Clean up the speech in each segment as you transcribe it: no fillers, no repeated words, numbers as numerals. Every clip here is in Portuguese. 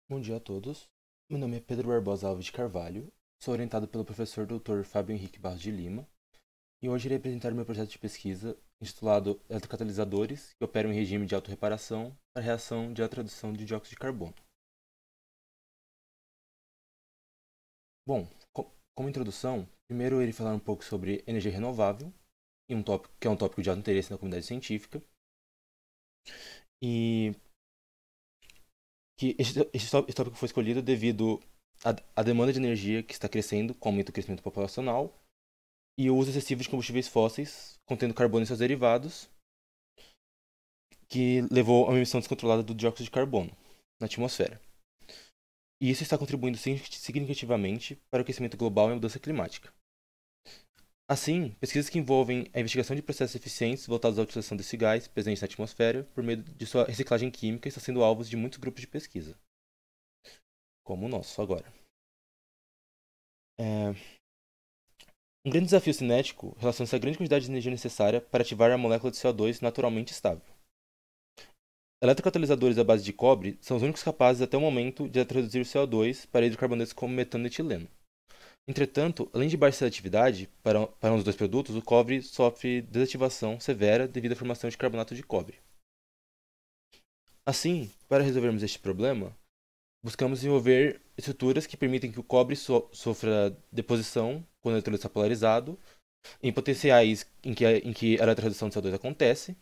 Bom dia a todos. Meu nome é Pedro Barbosa Alves de Carvalho, sou orientado pelo professor Dr. Fábio Henrique Barros de Lima e hoje irei apresentar o meu projeto de pesquisa intitulado Eletrocatalisadores que operam em regime de autorreparação para reação de introdução de dióxido de carbono. Bom, como introdução, primeiro eu irei falar um pouco sobre energia renovável, que é um tópico de alto interesse na comunidade científica, e que esse tópico foi escolhido devido à demanda de energia que está crescendo com o aumento do crescimento populacional e o uso excessivo de combustíveis fósseis, contendo carbono e seus derivados, que levou a uma emissão descontrolada do dióxido de carbono na atmosfera. E isso está contribuindo significativamente para o aquecimento global e a mudança climática. Assim, pesquisas que envolvem a investigação de processos eficientes voltados à utilização desse gás presente na atmosfera por meio de sua reciclagem química estão sendo alvos de muitos grupos de pesquisa, como o nosso agora. Um grande desafio cinético relaciona-se à grande quantidade de energia necessária para ativar a molécula de CO2 naturalmente estável. Eletrocatalisadores à base de cobre são os únicos capazes até o momento de introduzir o CO2 para hidrocarbonetos como metano e etileno. Entretanto, além de baixa seletividade para um dos dois produtos, o cobre sofre desativação severa devido à formação de carbonato de cobre. Assim, para resolvermos este problema, buscamos desenvolver estruturas que permitem que o cobre sofra deposição quando o eletrodo está polarizado, em potenciais em que a eletroredução de CO2 acontece,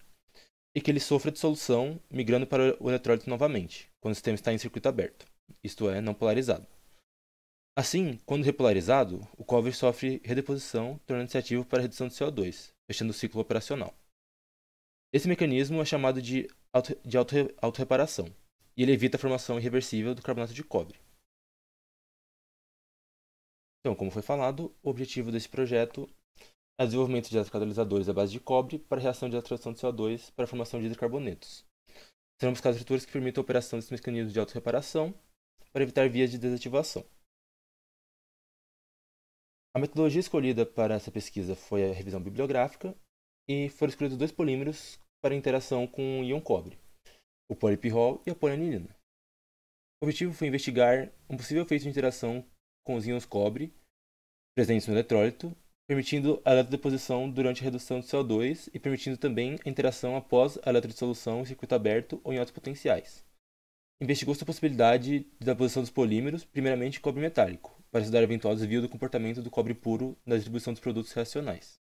e que ele sofra dissolução migrando para o eletrólito novamente, quando o sistema está em circuito aberto, isto é, não polarizado. Assim, quando repolarizado, o cobre sofre redeposição, tornando-se ativo para a redução de CO2, fechando o ciclo operacional. Esse mecanismo é chamado de autorreparação, e ele evita a formação irreversível do carbonato de cobre. Então, como foi falado, o objetivo desse projeto é o desenvolvimento de eletrocatalisadores à base de cobre para a reação de eletrolyzação de CO2 para a formação de hidrocarbonetos. Serão buscadas estruturas que permitam a operação desses mecanismos de autorreparação para evitar vias de desativação. A metodologia escolhida para essa pesquisa foi a revisão bibliográfica e foram escolhidos dois polímeros para interação com o íon cobre, o polipirrol e a polianilina. O objetivo foi investigar um possível efeito de interação com os íons cobre presentes no eletrólito, permitindo a eletrodeposição durante a redução de CO2 e permitindo também a interação após a eletrodissolução em circuito aberto ou em altos potenciais. Investigou-se a possibilidade de deposição dos polímeros, primeiramente cobre metálico, para estudar eventual desvio do comportamento do cobre puro na distribuição dos produtos reacionais.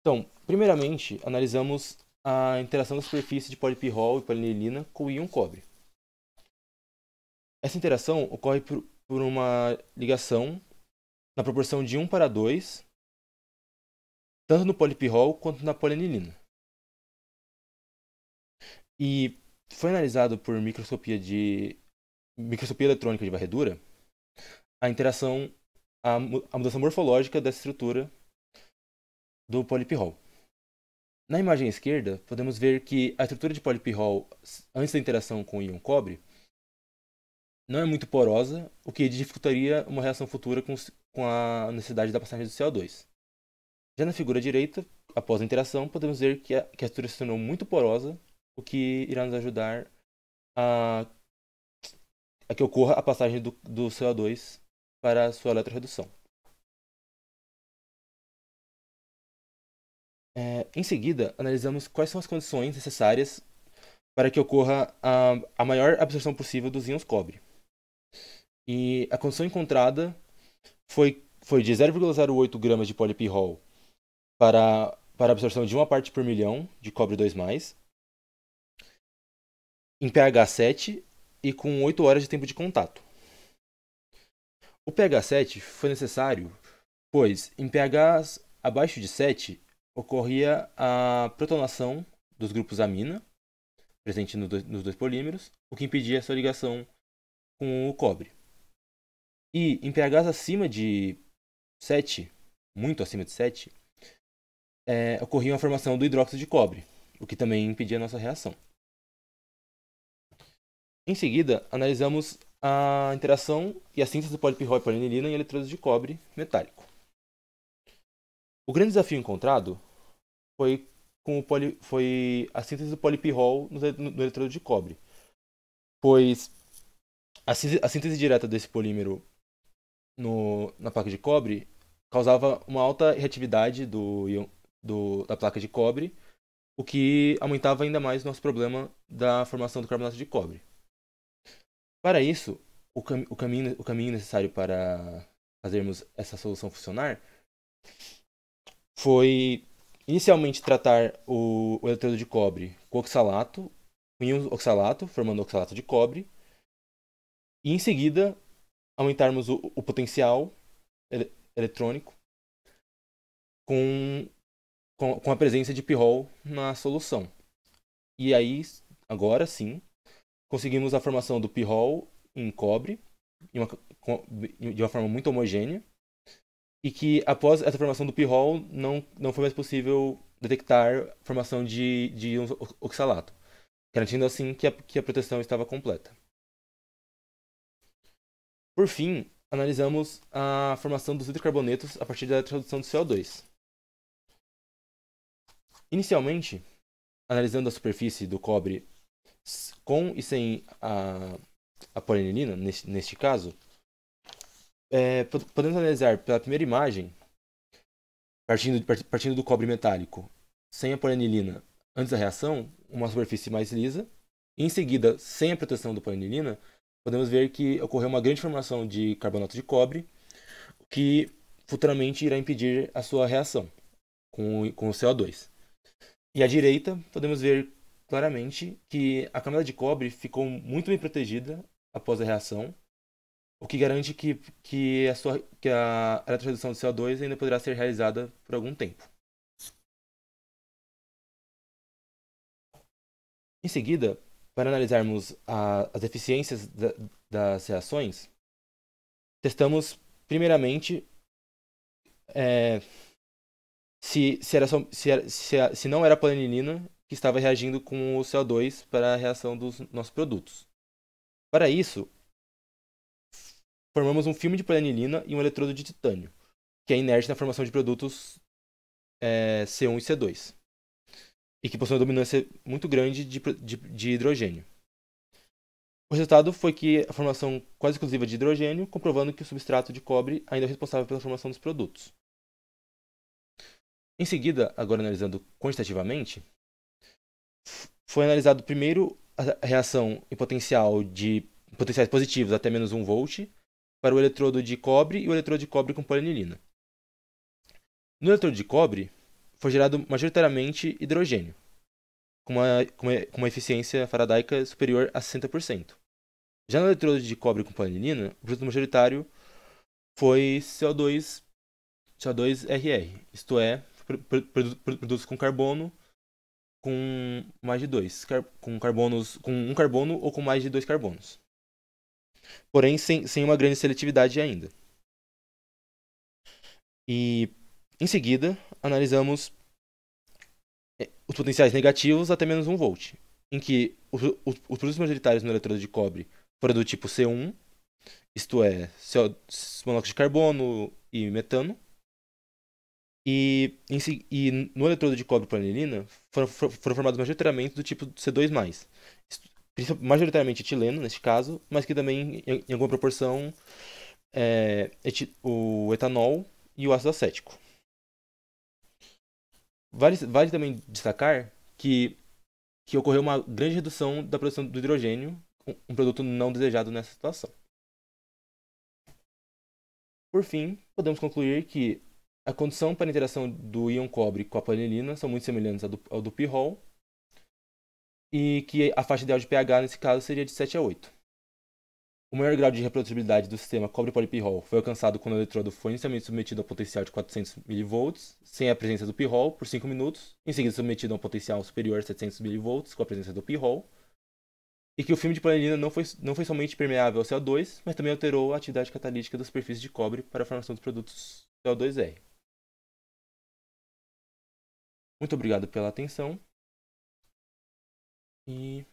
Então, primeiramente, analisamos a interação da superfície de polipirrol e polinilina com o íon cobre. Essa interação ocorre por uma ligação na proporção de 1 para 2, tanto no polipirrol quanto na polinilina. E foi analisado por microscopia eletrônica de varredura a interação, a mudança morfológica dessa estrutura do polipirrol. Na imagem à esquerda, podemos ver que a estrutura de polipirrol antes da interação com o íon cobre não é muito porosa, o que dificultaria uma reação futura com a necessidade da passagem do CO2. Já na figura direita, após a interação, podemos ver que a estrutura se tornou muito porosa, o que irá nos ajudar a, a que ocorra a passagem do CO2 para a sua eletroredução. Em seguida, analisamos quais são as condições necessárias para que ocorra a maior absorção possível dos íons cobre. E a condição encontrada foi de 0,08 gramas de polipirrol para absorção de 1 parte por milhão de cobre 2+, em pH 7 e com 8 horas de tempo de contato. O pH 7 foi necessário, pois em pHs abaixo de 7 ocorria a protonação dos grupos amina, presente nos dois polímeros, o que impedia a sua ligação com o cobre. E em pHs acima de 7, muito acima de 7, ocorria a formação do hidróxido de cobre, o que também impedia a nossa reação. Em seguida, analisamos a interação e a síntese do polipirrol e polinilina em eletrodos de cobre metálico. O grande desafio encontrado foi a síntese do polipirrol no eletrodo de cobre, pois a síntese direta desse polímero na placa de cobre causava uma alta reatividade da placa de cobre, o que aumentava ainda mais o nosso problema da formação do carbonato de cobre. Para isso, o caminho necessário para fazermos essa solução funcionar foi inicialmente tratar o eletrodo de cobre com oxalato, com íons oxalato, formando oxalato de cobre, e em seguida aumentarmos o potencial eletrônico com, com a presença de pirrol na solução. E aí, agora sim, conseguimos a formação do pirrol em cobre de uma forma muito homogênea, e que após essa formação do pirrol não foi mais possível detectar a formação de íons oxalato, garantindo assim que a proteção estava completa. Por fim, analisamos a formação dos hidrocarbonetos a partir da introdução do CO2. Inicialmente, analisando a superfície do cobre com e sem a polianilina, neste caso, podemos analisar pela primeira imagem, partindo do cobre metálico, sem a polianilina, antes da reação, uma superfície mais lisa. E em seguida, sem a proteção da polianilina, podemos ver que ocorreu uma grande formação de carbonato de cobre, que futuramente irá impedir a sua reação com o CO2. E à direita, podemos ver claramente que a camada de cobre ficou muito bem protegida após a reação, o que garante que a eletroredução do CO2 ainda poderá ser realizada por algum tempo. Em seguida, para analisarmos as eficiências das reações, testamos primeiramente se não era a polianilina que estava reagindo com o CO2 para a reação dos nossos produtos. Para isso, formamos um filme de polianilina e um eletrodo de titânio, que é inerte na formação de produtos C1 e C2, e que possui uma dominância muito grande de hidrogênio. O resultado foi que a formação quase exclusiva de hidrogênio, comprovando que o substrato de cobre ainda é responsável pela formação dos produtos. Em seguida, agora analisando quantitativamente, foi analisado primeiro a reação em potenciais positivos até menos 1 volt para o eletrodo de cobre e o eletrodo de cobre com polianilina. No eletrodo de cobre, foi gerado majoritariamente hidrogênio, com uma eficiência faradaica superior a 60%. Já no eletrodo de cobre com polianilina, o produto majoritário foi CO2RR, isto é, produtos com carbono com mais de dois, com um carbono ou com mais de 2 carbonos. Porém, sem uma grande seletividade ainda. E, em seguida, analisamos os potenciais negativos até menos 1 volt, em que os produtos majoritários no eletrodo de cobre foram do tipo C1, isto é, monóxido de carbono e metano. E no eletrodo de cobre polianilina foram formados majoritariamente do tipo C2+, majoritariamente etileno, neste caso, mas que também, em alguma proporção, o etanol e o ácido acético. Vale também destacar que ocorreu uma grande redução da produção do hidrogênio, um produto não desejado nessa situação. Por fim, podemos concluir que a condição para a interação do íon cobre com a polianilina são muito semelhantes ao do pirrol, e que a faixa ideal de pH nesse caso seria de 7 a 8. O maior grau de reprodutibilidade do sistema cobre-polipirrol foi alcançado quando o eletrodo foi inicialmente submetido a um potencial de 400 mV, sem a presença do pirrol, por 5 minutos, em seguida submetido a um potencial superior a 700 mV, com a presença do pirrol, e que o filme de polianilina não foi somente permeável ao CO2, mas também alterou a atividade catalítica da superfície de cobre para a formação dos produtos CO2R. Muito obrigado pela atenção e